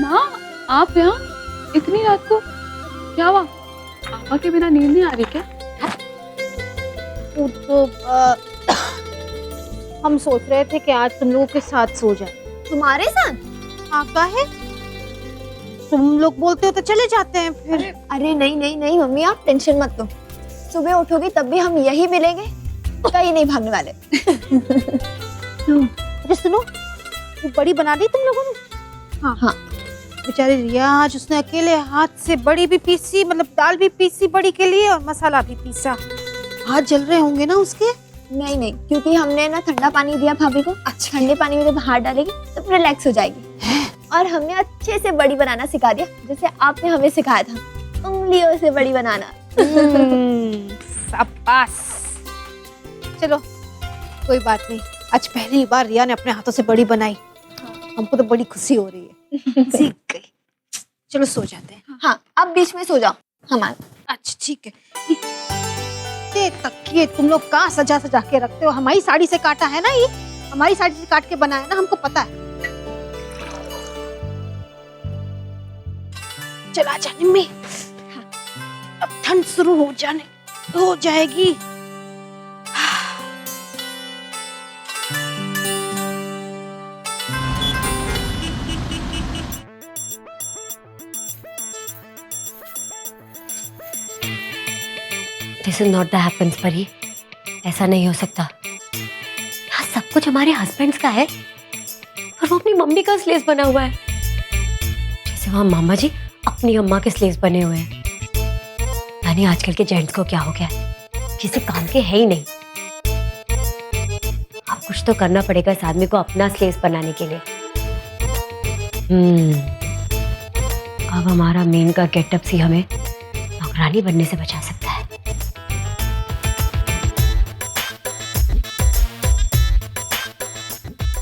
रिया, आप यहाँ इतनी रात को? क्या हुआ? पापा के बिना नींद नहीं आ रही क्या? तो हम सोच रहे थे कि आज तुम लोगों के साथ सो जाए। तुम्हारे साथ? हाँ, का है? तुम लोग बोलते हो तो चले जाते हैं फिर। अरे नहीं नहीं नहीं मम्मी, आप टेंशन मत लो। सुबह उठोगी तब भी हम यही मिलेंगे, कहीं नहीं भागने वाले। अरे सुनो, वो बड़ी बना दी तुम लोगों ने? हाँ हाँ। बेचारी रिया आज उसने अकेले हाथ से बड़ी भी पीसी, मतलब दाल भी पीसी बड़ी के लिए और मसाला भी पीसा। हाथ जल रहे होंगे ना उसके? नहीं नहीं, क्योंकि हमने ना ठंडा पानी दिया भाभी को। अच्छा, ठंडे पानी में जब हाथ डालेगी तब रिलैक्स हो जाएगी। और हमने अच्छे से बड़ी बनाना सिखा दिया, जैसे आपने हमें सिखाया था, उंगलियों से बड़ी बनाना। शाबाश। चलो कोई बात नहीं, आज पहली बार रिया ने अपने हाथों से बड़ी बनाई। हमको तो बड़ी खुशी हो रही है। सीख गई। चलो सो जाते हैं। हाँ, अब बीच में सो जाओ हमारे। अच्छा ठीक है। ये तकिए तुम लोग कहाँ सजा सजा के रखते हो? हमारी साड़ी से काटा है ना, ये हमारी साड़ी से काट के बनाया ना, हमको पता है। चला जाने में, अब ठंड शुरू हो जाएगी। This is not the happens परी, ऐसा नहीं हो सकता। यहाँ सब कुछ हमारे हस्बैंड्स का है और वो अपनी मम्मी का स्लेव बना हुआ है, जैसे वहाँ मामा जी अपनी अम्मा के स्लेव बने हुए हैं। यानी आजकल के जेंट्स को क्या हो गया, किसी काम के है ही नहीं। अब कुछ तो करना पड़ेगा इस आदमी को अपना स्लेव बनाने के लिए। अब हमारा मेन का गेटअप सी हमें नौकरानी बनने से बचा सकता है।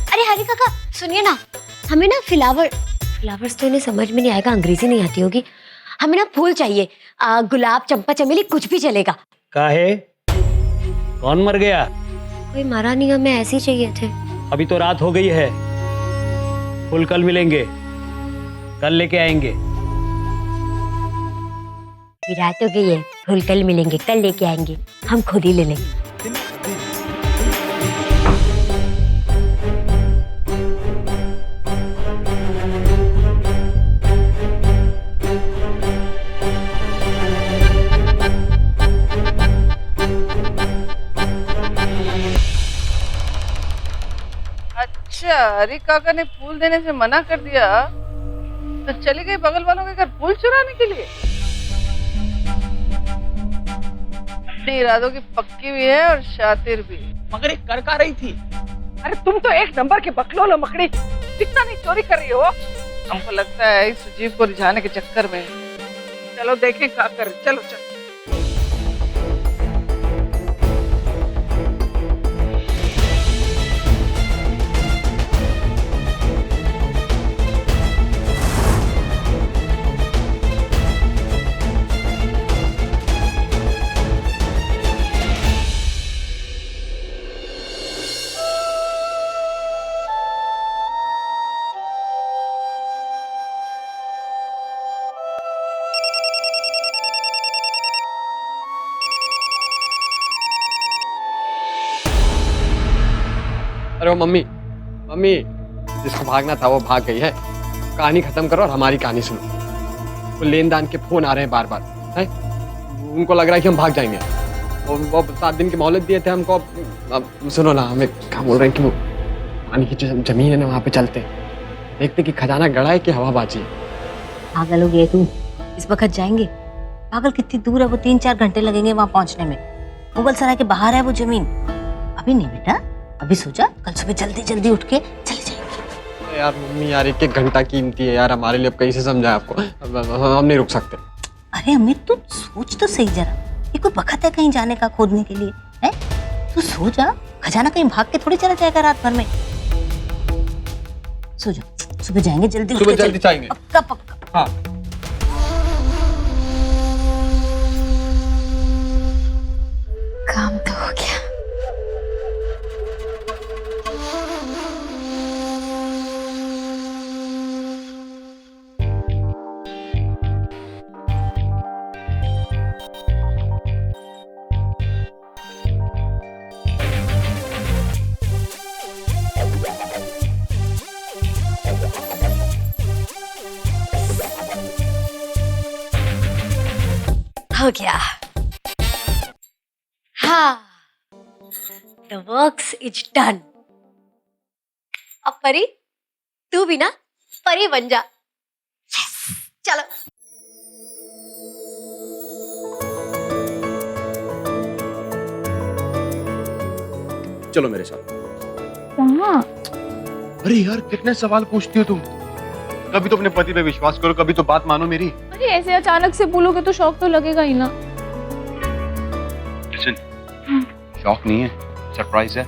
अरे हरी काका सुनिए ना, हमें ना फ्लावर्स तो इन्हें समझ में नहीं आएगा, अंग्रेजी नहीं आती होगी। हमें ना फूल चाहिए, गुलाब, चंपा, चमेली, कुछ भी चलेगा। काहे? कौन मर गया? कोई मरा नहीं, हमें ऐसे ही चाहिए थे। अभी तो रात हो गई है, फूल कल मिलेंगे, कल लेके आएंगे। रात हो गई है, फूल कल मिलेंगे, कल लेके आएंगे, हम खुद ही ले लेंगे। अच्छा, हरी काका ने फूल देने से मना कर दिया तो चली गई बगल वालों के घर फूल चुराने के लिए। अपने इरादों की पक्की भी है और शातिर भी। मगर एक कर रही थी। अरे तुम तो एक नंबर के बकलोल मकड़ी, कितना नहीं चोरी कर रही हो। हमको लगता है इस सुजीव को रिझाने के चक्कर में। चलो देखें क्या कर। चलो चलो। अरे वो मम्मी जिसको भागना था वो भाग गई है। कहानी खत्म करो और हमारी कहानी सुनो। वो लेन दान के फोन आ रहे हैं बार बार है, उनको लग रहा है कि हम भाग जाएंगे। वो 7 दिन की मोहलत दिए थे हमको। अब सुनो ना, हमें क्या बोल रहे हैं कि वो पानी की जो जमीन है ना वहाँ पे चलते हैं, देखते कि खजाना गड़ा है कि हवाबाजी है। पागल हो गए तुम, इस वक्त जाएंगे? पागल, कितनी दूर है वो? 3-4 घंटे लगेंगे वहाँ पहुँचने में। मुगल सराय के बाहर है वो जमीन। अभी नहीं बेटा, अभी सो जा, कल सुबह जल्दी जल्दी उठ के चले जाएंगे। यार मम्मी यार, 1-1 घंटा कीमती है यार हमारे लिए। अब कैसे समझाए आपको? हम नहीं रुक सकते। अरे अमित तू सोच तो सही जरा, ये कोई वक्त है कहीं जाने का खोदने के लिए है? तू सो जा, खजाना कहीं भाग के थोड़ी चला जाएगा रात भर में। सो जा, सुबह जाएंगे जल्दी, सुबह जल्दी जाएंगे पक्का पक्का। हाँ। काम तो हो गया। हो गया। हाँ, the works is done। अब परी, तू भी ना परी बन जा। Yes, चलो। चलो मेरे साथ। कहाँ? अरे यार कितने सवाल पूछती हो तुम। कभी तो अपने पति पे विश्वास करो, कभी तो बात मानो मेरी। अरे ऐसे अचानक से बोलोगे तो शौक तो लगेगा ही ना। लिसन, शौक नहीं है, सरप्राइज है।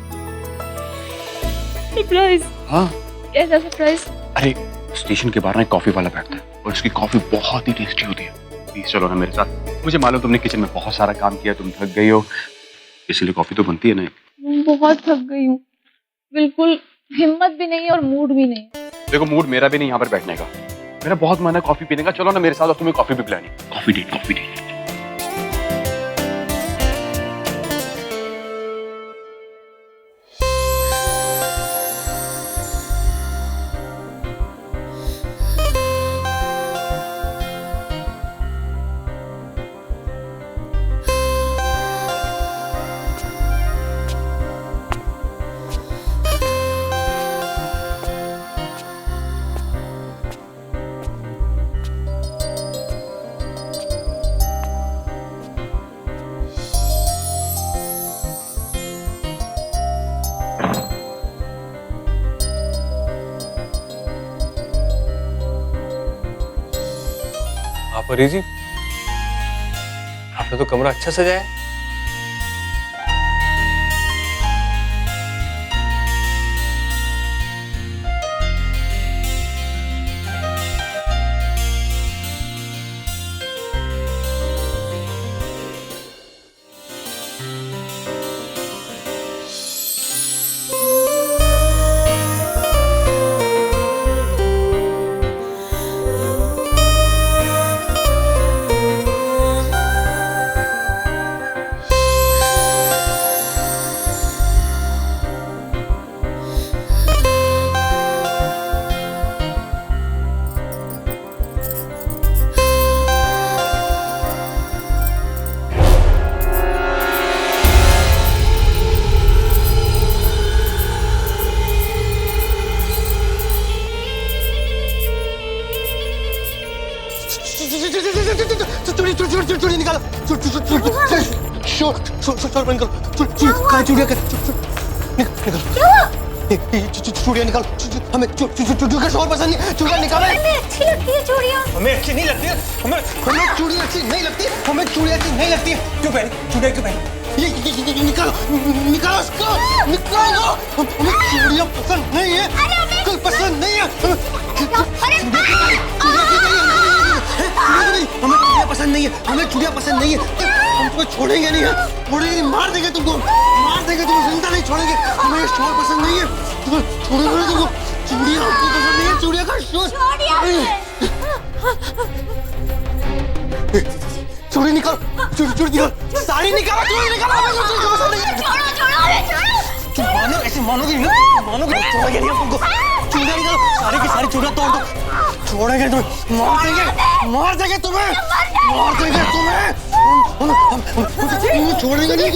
सरप्राइज? हाँ। कैसा सरप्राइज? अरे स्टेशन के बाहर ना एक कॉफी वाला बैठता है और उसकी कॉफी बहुत ही टेस्टी होती है। प्लीज चलो ना मेरे साथ। मुझे मालूम तुमने किचन में बहुत सारा काम किया, तुम थक गई हो, इसलिए कॉफी तो बनती है ना। बहुत थक गई हूँ, बिल्कुल हिम्मत भी नहीं है और मूड भी नहीं है। देखो मूड मेरा भी नहीं यहाँ पर बैठने का, मेरा बहुत मन है कॉफी पीने का। चलो ना मेरे साथ और तुम्हें कॉफी भी पिलानी। Coffee date, coffee date. Pari ji, आपने तो कमरा अच्छा सजाया है। चूड़ी निकालो, चूड़ियाँ निकालो। हमें चूड़ियों का शोर पसंद नहीं। चूड़ियाँ निकालो। हमें अच्छी लगती है चूड़ियाँ। हमें अच्छी नहीं लगती है। हमें चूड़ियाँ अच्छी नहीं लगती। हमें चूड़ियाँ अच्छी नहीं लगती है। क्यों पहनी? चूड़ियाँ क्यों पहनी? ये निकालो, निकालो इसको, निकालो। हमें चूड़ियाँ पसंद नहीं है। कोई पसंद नहीं है। हमें चूड़ियाँ पसंद नहीं है। हमें चूड़ियाँ पसंद नहीं है। हम तुम्हें छोड़ेंगे नहीं है। छोड़ेंगे, मार देंगे तुमको, मार देंगे तुमको, जिंदा नहीं छोड़ेंगे। हमें शोर पसंद नहीं है। तुम्हें छोड़ेंगे तुमको। चूड़ियाँ हमको पसंद नहीं है। चूड़ियाँ का शोर। चूड़ी निकाल, चूड़ी निकाल, साड़ी निकालो, चूड़ी निकालो। हमें चूड़ी पसंद नहीं है। मानो, ऐसे मानोगे नहीं, मानोगे नहीं, छोड़ेंगे नहीं तुमको। चूड़ियाँ निकालो, सारी की सारी चूड़ियाँ तोड़ दो। छोड़ेंगे तुम्हें, मार देंगे, मार देंगे तुम्हें, मार देंगे तुम्हें। हम छोड़ेंगे नहीं, हमको छोड़ेंगे नहीं,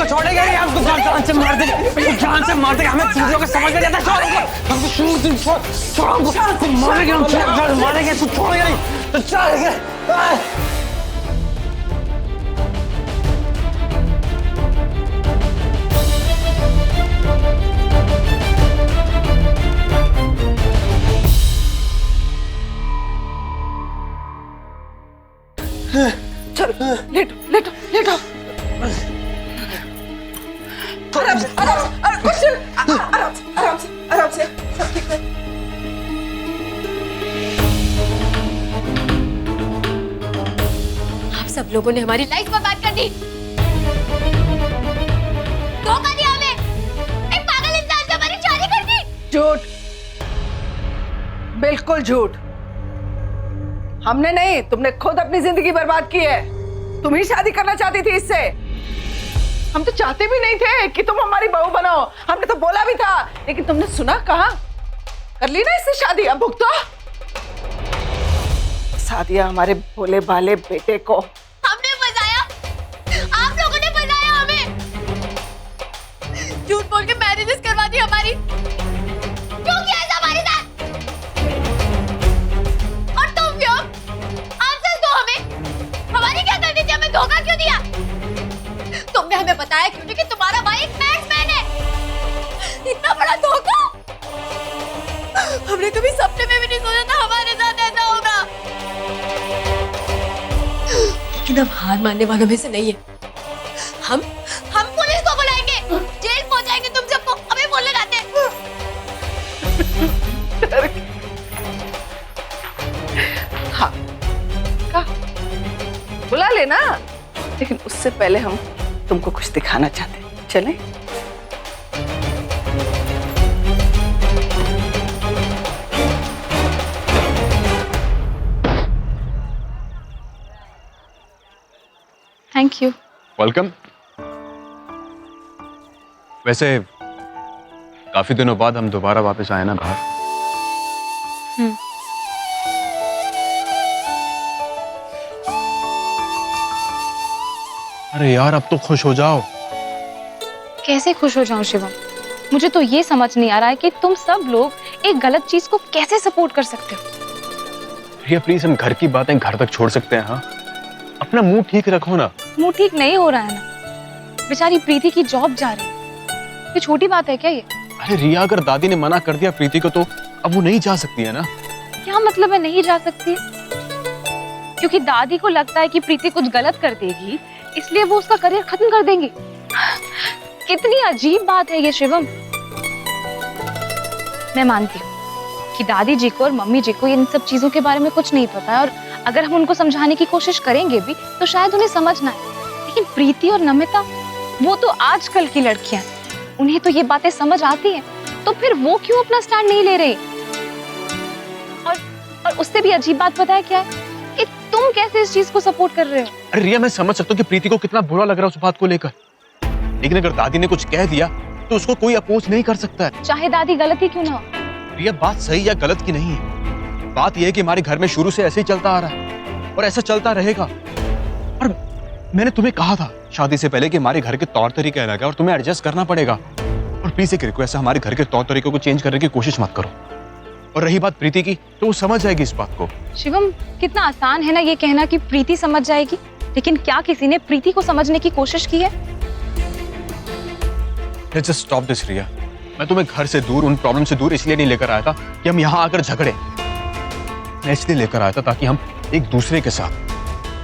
छोड़ेंगे नहीं, हमको जान से मार देंगे, जान से मार देंगे। हमें चूड़ियों का समझ नहीं आता। हमको मारेंगे, हम मारेंगे, तू छोड़ेंगे नहीं तो चलेंगे। चलो लेटो लेटो लेटो। आराम से आराम से आराम से आराम से सब ठीक है। आप सब लोगों ने हमारी लाइफ बर्बाद कर दी, धोखा दिया हमें। एक पागल इंसान से हमारी शादी कर दी। झूठ, बिल्कुल झूठ। हमने नहीं, तुमने खुद अपनी जिंदगी बर्बाद की है। तुम ही शादी करना चाहती थी इससे। हम तो चाहते भी नहीं थे कि तुम हमारी बहू बनो, हमने तो बोला भी था, लेकिन तुमने सुना कहाँ? कर ली ना इससे शादी, अब भुगतो। फंसा दिया हमारे भोले भाले बेटे को। हमने फंसाया, आप लोगों ने फंसाया हमें। झूठ बोल के मैरिजेस करवा दी हमारी। क्यों किया ऐसा हमारे साथ? और तुम क्यों? आंसर दो हमें। हमारी क्या करनी थी? हमें धोखा क्यों दिया? तुमने हमें बताया क्यों नहीं कि तुम्हारा भाई एक मैचमैन है? इतना बड़ा धोखा हमने कभी सपने में भी नहीं सोचा था हमारे साथ ऐसा होगा। लेकिन अब हार मानने वालों में से नहीं है। हम पुलिस को बुलाएंगे, जेल पहुंचाएंगे तुम सबको। हमें बोलने जाते हैं। हाँ, कहा बुला लेना, लेकिन उससे पहले हम तुमको कुछ दिखाना चाहते हैं। चलें? Thank you. वेलकम। वैसे काफी दिनों बाद हम दोबारा वापस आए ना बाहर। अरे यार, अब तो खुश हो जाओ। कैसे खुश हो जाऊं शिवम? मुझे तो ये समझ नहीं आ रहा है कि तुम सब लोग एक गलत चीज को कैसे सपोर्ट कर सकते हो। रिया प्लीज, हम घर की बातें घर तक छोड़ सकते हैं। हाँ, अपना मुंह ठीक रखो ना। मुंह ठीक नहीं हो रहा है ना। बेचारी प्रीति की जॉब जा रही है, ये छोटी बात है क्या ये? अरे रिया, अगर दादी ने मना कर दिया प्रीति को तो अब वो नहीं जा सकती है ना। क्या मतलब है नहीं जा सकती? क्योंकि दादी को लगता है कि प्रीति कुछ गलत कर देगी, इसलिए वो उसका करियर खत्म कर देंगी। कितनी अजीब बात है ये शिवम। मैं मानती हूँ कि दादी जी को और मम्मी जी को इन सब चीजों के बारे में कुछ नहीं पता है, और अगर हम उनको समझाने की कोशिश करेंगे भी तो शायद उन्हें समझ ना आए। लेकिन प्रीति और नमिता, वो तो आजकल की लड़कियां, उन्हें तो ये बातें समझ आती हैं, तो फिर वो क्यों अपना स्टैंड नहीं ले रही? और उससे भी अजीब बात पता है क्या है? कि तुम कैसे इस चीज को सपोर्ट कर रहे हो? अरे रिया, मैं समझ सकता हूँ कि प्रीति को कितना बुरा लग रहा है उस बात को लेकर, लेकिन अगर दादी ने कुछ कह दिया तो उसको कोई अपोज नहीं कर सकता है। चाहे दादी गलत ही क्यों ना हो। रिया, बात सही या गलत की नहीं है, बात यह है कि हमारे घर में शुरू से ऐसे ही चलता आ रहा है और ऐसा चलता रहेगा। और मैंने तुम्हें कहा था शादी से पहले कि हमारे घर के तौर तरीके अलग है और तुम्हें एडजस्ट करना पड़ेगा। और प्लीज एक रिक्वेस्ट है, हमारे घर के तौर तरीकों को चेंज करने की कोशिश मत करो। और रही बात प्रीति की, तो वो समझ जाएगी इस बात को। शिवम, कितना आसान है ना ये कहना कि प्रीति समझ जाएगी, लेकिन क्या किसी ने प्रीति को समझने की कोशिश की है? Let's just stop this, रिया। मैं तुम्हें घर से दूर, उन प्रॉब्लम से दूर इसलिए नहीं लेकर आया था कि हम यहाँ आकर झगड़े। मैं इसलिए लेकर आया था ताकि हम एक दूसरे के साथ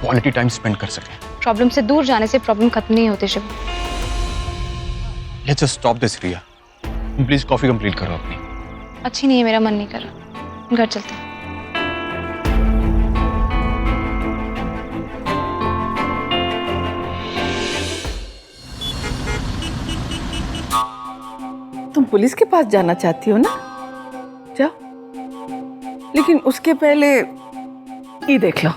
क्वालिटी टाइम स्पेंड कर सकें। प्रॉब्लम से दूर जाने से प्रॉब्लम खत्म नहीं होते Shivam. Let's just stop this, रिया। तुम प्लीज कॉफी कंप्लीट करो अपनी। अच्छी नहीं है, मेरा मन नहीं कर रहा। घर चलते हैं। तुम पुलिस के पास जाना चाहती हो ना? जाओ, लेकिन उसके पहले ये देख लो।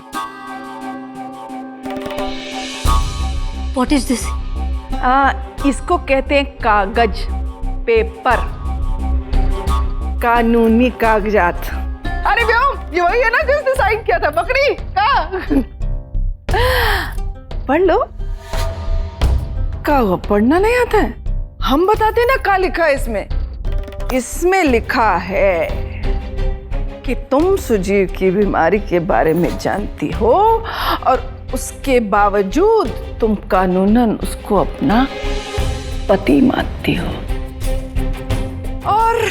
What is this? इसको कहते हैं कागज, पेपर, कानूनी कागजात। अरे व्योम, ये वही है ना जिसने साइन किया था बकरी का? पढ़ लो। का वो पढ़ना नहीं आता है? हम बताते ना क्या लिखा है इसमें। इसमें लिखा है कि तुम सुजीव की बीमारी के बारे में जानती हो और उसके बावजूद तुम कानूनन उसको अपना पति मानती हो, और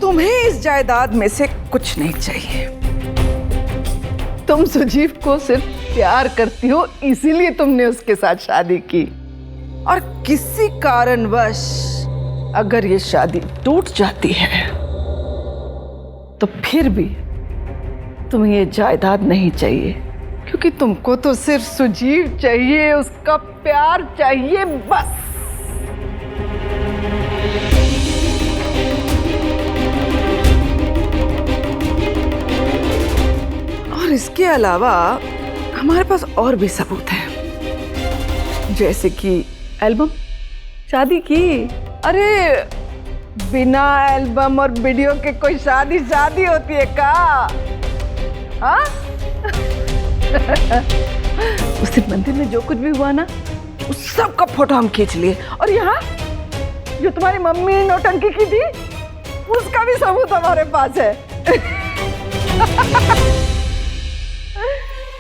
तुम्हें इस जायदाद में से कुछ नहीं चाहिए। तुम सुजीव को सिर्फ प्यार करती हो, इसीलिए तुमने उसके साथ शादी की, और किसी कारणवश अगर ये शादी टूट जाती है तो फिर भी तुम्हें ये जायदाद नहीं चाहिए, क्योंकि तुमको तो सिर्फ सुजीव चाहिए, उसका प्यार चाहिए बस। और इसके अलावा हमारे पास और भी सबूत हैं, जैसे कि एल्बम शादी की। अरे बिना एल्बम और वीडियो के कोई शादी होती है का? हाँ? उस दिन मंदिर में जो कुछ भी हुआ ना, उस सब का फोटो हम खींच लिए। और यहाँ जो तुम्हारी मम्मी ने नौटंकी की थी, उसका भी सबूत हमारे पास है।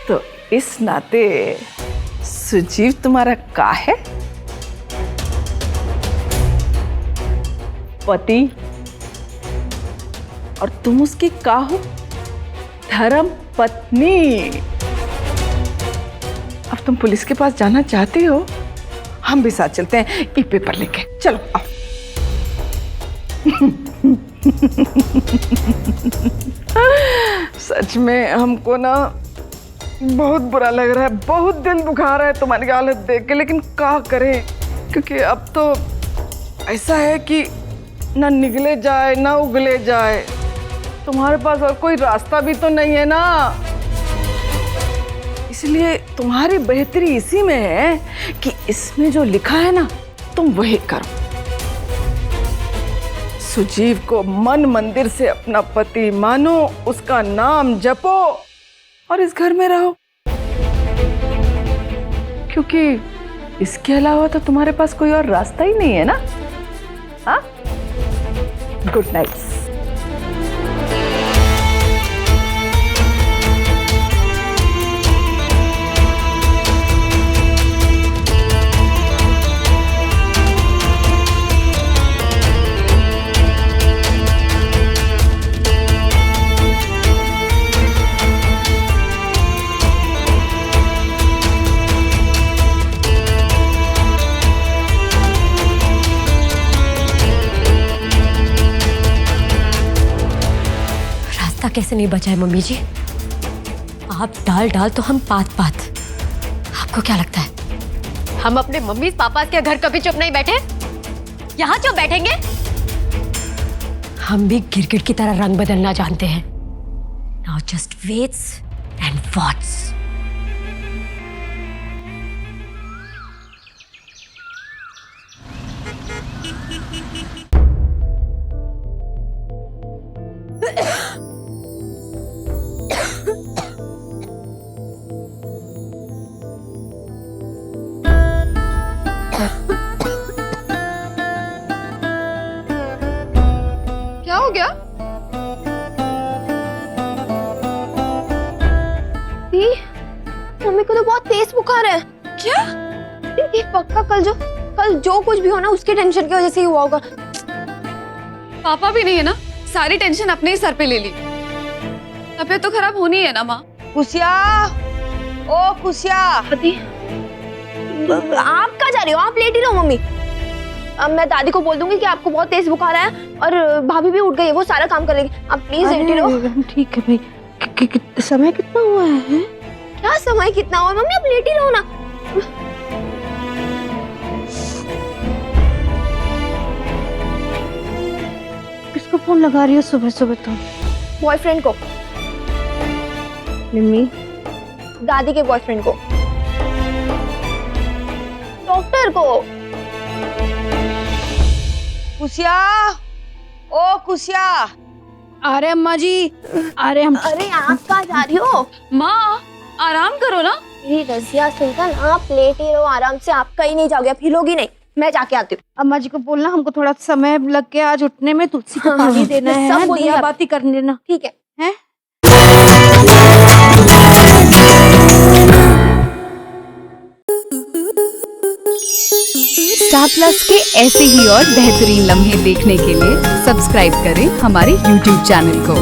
तो इस नाते सुजीव तुम्हारा का है? पति। और तुम उसकी का हो? धर्म पत्नी। अब तुम पुलिस के पास जाना चाहती हो? हम भी साथ चलते हैं ई पेपर लेके। चलो आओ। सच में हमको ना बहुत बुरा लग रहा है, बहुत दिल दुखा रहा है तुम्हारी हालत देख के, लेकिन क्या करें, क्योंकि अब तो ऐसा है कि ना निगले जाए ना उगले जाए। तुम्हारे पास और कोई रास्ता भी तो नहीं है ना, इसलिए तुम्हारी बेहतरी इसी में है कि इसमें जो लिखा है ना, तुम वही करो। सुजीव को मन मंदिर से अपना पति मानो, उसका नाम जपो और इस घर में रहो, क्योंकि इसके अलावा तो तुम्हारे पास कोई और रास्ता ही नहीं है ना। हाँ, गुड नाइट। कैसे नहीं बचा है मम्मी जी? आप डाल तो हम पात। आपको क्या लगता है हम अपने मम्मी पापा के घर कभी चुप नहीं बैठे? यहाँ चुप बैठेंगे? हम भी गिरगिट की तरह रंग बदलना जानते हैं। Now just waits and watch. क्या हो गया? मम्मी को तो बहुत तेज बुखार है। क्या? ये पक्का कल जो कुछ भी हो ना, उसके टेंशन की वजह से ही हुआ होगा। पापा भी नहीं है ना, सारी टेंशन अपने ही सर पे ले ली। तबीयत तो खराब होनी है ना माँ। खुशिया, ओ खुशिया। आप कहाँ जा रही हो? आप लेट ही रहो मम्मी। अब मैं दादी को बोल दूंगी कि आपको बहुत तेज बुखार है, और भाभी भी उठ गई है, वो सारा काम कर लेगी। आप प्लीज लेट ही रहो। ठीक है भाई। समय कितना हुआ है? क्या समय कितना हुआ मम्मी? आप लेट ही रहो ना। किसको फोन लगा रही हो सुबह सुबह तुम? बॉयफ्रेंड को। मम्मी? दादी के बॉयफ्रेंड को, डॉक्टर को। खुशिया, ओ खुशिया। अरे अम्मा जी, अरे आप कहाँ जा रही हो? माँ आराम करो ना। मेरी रजिया सुल्तान, आप लेट ही रहो आराम से। आप कहीं नहीं जाओगे, आप हिलोगी नहीं। मैं जाके आती हूँ। अम्मा जी को बोलना हमको थोड़ा समय लग गया आज उठने में, तुलसी को पानी देना है, सब बोलिए दिया आप। बाती कर लेना। ठीक है। हैं? स्टार प्लस के ऐसे ही और बेहतरीन लम्हे देखने के लिए सब्सक्राइब करें हमारे YouTube चैनल को।